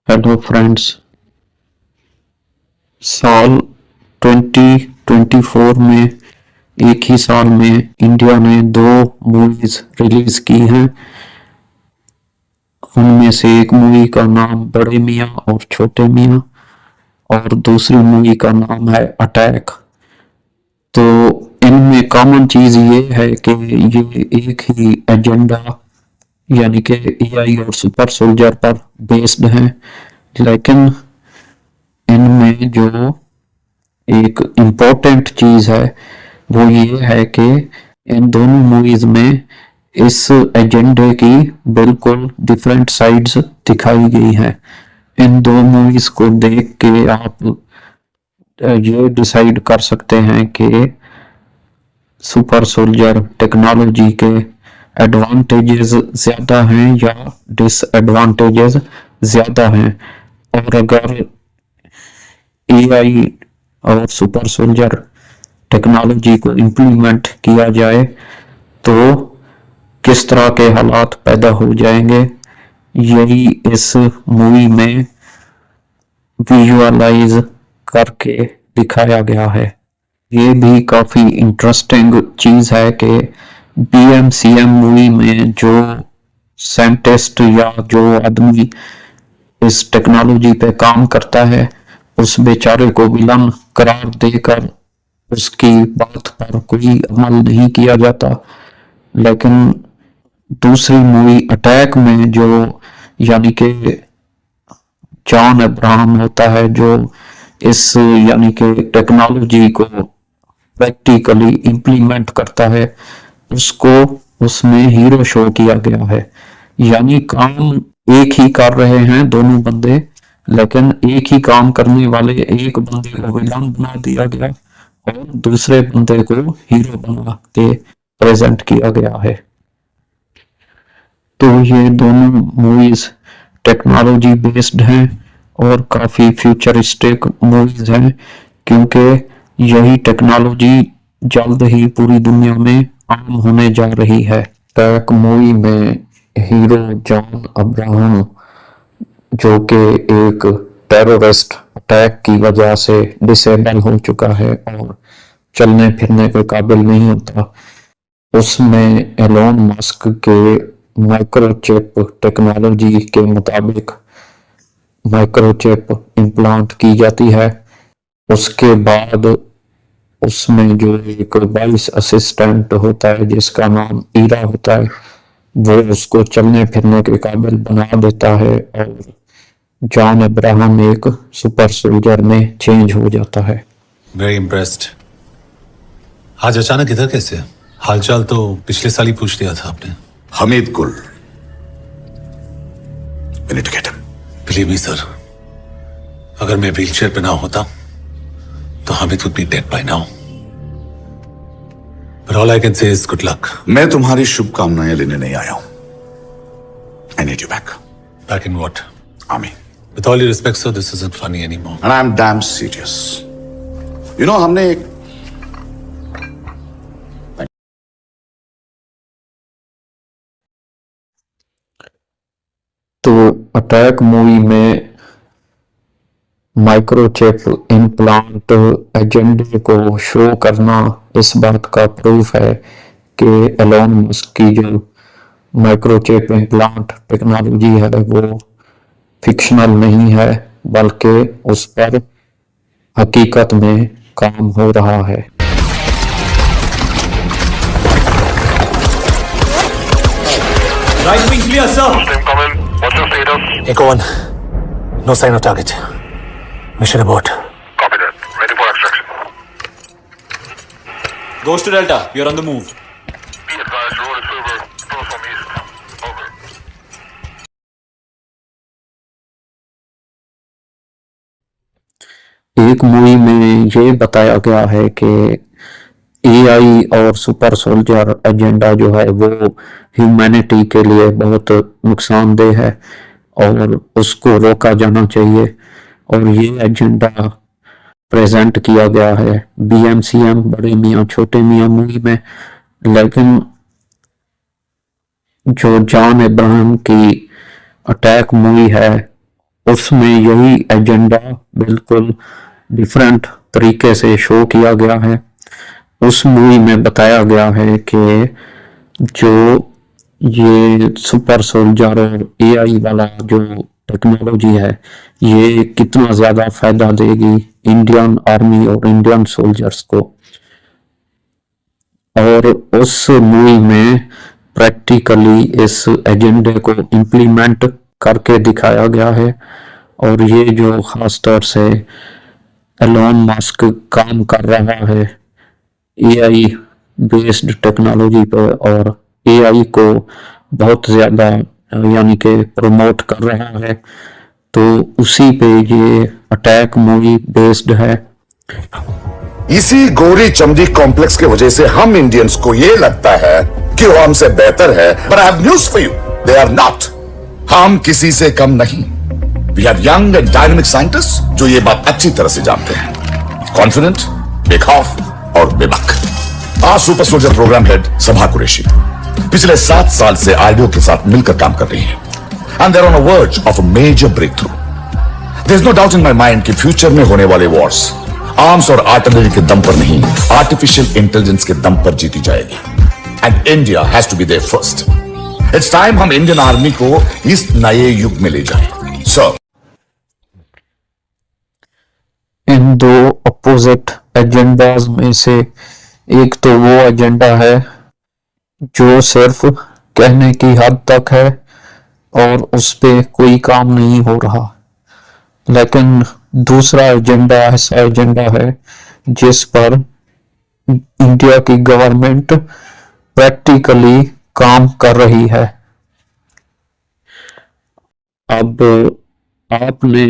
Hello friends. साल 2024 में एक ही साल में इंडिया ने दो मूवीज रिलीज की हैं। उनमें से एक मूवी का नाम बड़े मियाँ और छोटे मियाँ और दूसरी मूवी का नाम है अटैक। तो इनमें कॉमन चीज ये है कि ये एक ही एजेंडा यानी कि एआई और सुपर सोल्जर पर बेस्ड हैं, लेकिन इनमें जो एक इम्पोर्टेंट चीज है वो ये है कि इन दोनों मूवीज में इस एजेंडे की बिल्कुल डिफरेंट साइड्स दिखाई गई हैं। इन दो मूवीज को देख के आप ये डिसाइड कर सकते हैं कि सुपर सोल्जर टेक्नोलॉजी के एडवांटेजेस ज्यादा हैं या डिसएडवांटेजेस ज्यादा हैं। और अगर एआई और सुपर सोल्जर टेक्नोलॉजी को इम्प्लीमेंट किया जाए तो किस तरह के हालात पैदा हो जाएंगे, यही इस मूवी में विजुअलाइज करके दिखाया गया है। ये भी काफी इंटरेस्टिंग चीज है कि बीएमसीएम मूवी में जो साइंटिस्ट या जो आदमी इस टेक्नोलॉजी पे काम करता है उस बेचारे को विलन करार देकर उसकी बात पर कोई अमल नहीं किया जाता। लेकिन दूसरी मूवी अटैक में जो यानी कि जॉन अब्राहम होता है जो इस यानी कि टेक्नोलॉजी को प्रैक्टिकली इम्प्लीमेंट करता है, उसको उसमें हीरो शो किया गया है। यानी काम एक ही कर रहे हैं दोनों बंदे, लेकिन एक ही काम करने वाले एक बंदे को विलन बना दिया गया और दूसरे बंदे को हीरो बना के प्रेजेंट किया गया है। तो ये दोनों मूवीज टेक्नोलॉजी बेस्ड हैं और काफी फ्यूचरिस्टिक मूवीज हैं, क्योंकि यही टेक्नोलॉजी जल्द ही पूरी दुनिया में आम होने जा रही है। टैक मूवी में हीरो जॉन अब्राहम जो कि एक टेररिस्ट अटैक की वजह से डिसेबल हो चुका है और चलने फिरने के काबिल नहीं होता, उसमें एलोन मस्क के माइक्रोचिप टेक्नोलॉजी के मुताबिक माइक्रोचिप इम्प्लांट की जाती है। उसके बाद उसमें जो एक वॉइस असिस्टेंट होता है जिसका नाम ईरा होता है, वो उसको चलने फिरने के काबिल बना देता है और जॉन अब्राहम एक सुपर सोल्जर में चेंज हो जाता है। Very impressed. आज अचानक इधर कैसे? हालचाल तो पिछले साल ही पूछ लिया था आपने। हमीद गुल। We need to get him. Believe me sir, अगर मैं व्हीलचेयर पे ना होता तो Hamid would be dead by now. But all I can say is good luck. मैं तुम्हारी शुभकामनाएं लेने नहीं आया हूं। I need you back. Back in what? Army. With all due respect, sir, this isn't funny anymore. And I'm damn serious. You know, हमने एक तो अटैक मूवी में माइक्रोचिप इम्प्लांट एजेंडे को शो करना इस बात का प्रूफ है कि एलोन मस्क की जो माइक्रोचिप इम्प्लांट टेक्नोलॉजी है वो फिक्शनल नहीं है, बल्कि उस पर हकीकत में काम हो रहा है। Right wing clear, sir. Team come in. What's your status? Echo 1. No sign of target. Mission abort. Copy that. Ready for extraction. Ghost to Delta. You're on the move. Be advised, roll is over. Close from east. Over. एक movie में ये बताया गया है कि AI और super soldier agenda जो है वो ह्यूमैनिटी के लिए बहुत नुकसानदेह है और उसको रोका जाना चाहिए। और ये एजेंडा प्रेजेंट किया गया है बीएमसीएम बड़े मियाँ छोटे मियाँ मूवी में। लेकिन जो जॉन अब्राहम की अटैक मूवी है उसमें यही एजेंडा बिल्कुल डिफरेंट तरीके से शो किया गया है। उस मूवी में बताया गया है कि जो ये सुपर सोल्जर और एआई वाला जो टेक्नोलॉजी है ये कितना ज़्यादा फायदा देगी इंडियन आर्मी और इंडियन सोल्जर्स को। और उस मूवी में प्रैक्टिकली इस एजेंडे को इम्प्लीमेंट करके दिखाया गया है। और ये जो खास तौर से एलोन मस्क काम कर रहा है एआई बेस्ड टेक्नोलॉजी पर और एआई को बहुत ज़्यादा यानी कि प्रमोट कर रहा है, तो उसी पे ये अटैक मूवी बेस्ड है। इसी गोरी चमड़ी कॉम्प्लेक्स की वजह से हम इंडियंस को ये लगता है कि वो हमसे बेहतर है, but I have news for you, they are not. हम किसी से कम नहीं। We have young and dynamic scientists जो ये बात अच्छी तरह से जानते हैं। Confident, बेखौफ और बेबाक। आज सुपर सोल्जर प्रोग्राम हेड सभा कुरैशी पिछले 7 साल से आरडीओ के साथ मिलकर काम कर रही है and there on a verge of a major breakthrough. There is no doubt in my mind कि फ्यूचर में होने वाले वॉर्स आर्म्स और आर्टिलरी के दम पर नहीं, आर्टिफिशियल इंटेलिजेंस के दम पर जीती जाएगी and India has to be there first. It's time हम इंडियन आर्मी को इस नए युग में ले जाएं। सर, इन दो अपोजिट एजेंडाज में से एक तो वो एजेंडा है जो सिर्फ कहने की हद तक है और उस पे कोई काम नहीं हो रहा, लेकिन दूसरा एजेंडा ऐसा एजेंडा है जिस पर इंडिया की गवर्नमेंट प्रैक्टिकली काम कर रही है। अब आपने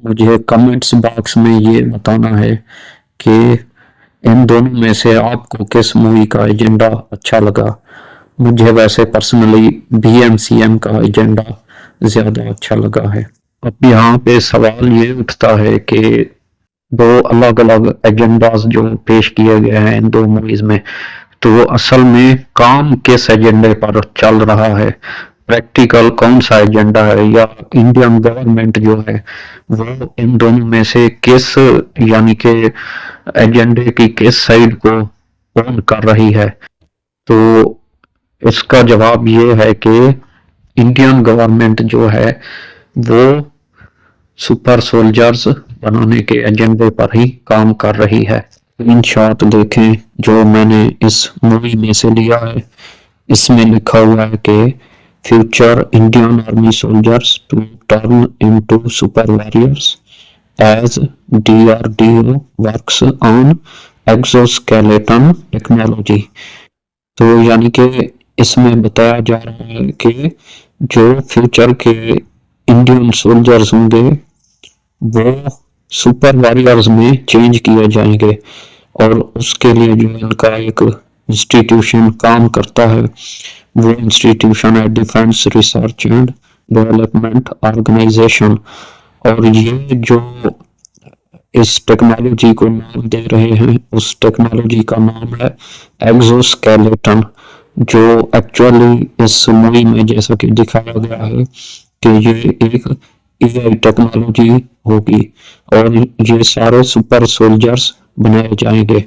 मुझे कमेंट्स बॉक्स में ये बताना है कि इन दोनों में से आपको किस मूवी का एजेंडा अच्छा लगा। मुझे वैसे पर्सनली BMCM का एजेंडा ज़्यादा अच्छा लगा है। अब यहाँ पे सवाल ये उठता है कि दो अलग अलग एजेंडाज जो पेश किए गए हैं इन दो मूवीज में, तो असल में काम किस एजेंडे पर चल रहा है, प्रैक्टिकल कौन सा एजेंडा है, या इंडियन गवर्नमेंट जो है वो इन दोनों में से किस यानी कि एजेंडे की किस साइड को ओन कर रही है। तो इसका जवाब ये है कि इंडियन गवर्नमेंट जो है वो सुपर सोल्जर्स बनाने के एजेंडे पर ही काम कर रही है। इन शॉट देखें जो मैंने इस मूवी में से लिया है, इसमें लिखा हुआ है कि future Indian army soldiers to turn into super warriors as DRDO works on exoskeleton technology. तो यानी कि इसमें बताया जा रहा है कि जो फ्यूचर के इंडियन सोल्जर्स होंगे वो सुपर वॉरियर्स में चेंज किए जाएंगे और उसके लिए जो इनका एक इंस्टीट्यूशन काम करता है वो इंस्टीट्यूशन है defence research and development organisation. और ये जो इस टेक्नोलॉजी को नाम दे रहे हैं उस टेक्नोलॉजी का नाम है एक्सोस्केलेटन, जो एक्चुअली इस मूवी में जैसा कि दिखाया गया है कि ये एक AI टेक्नोलॉजी होगी और ये सारे सुपर सोल्जर्स बनाए जाएंगे।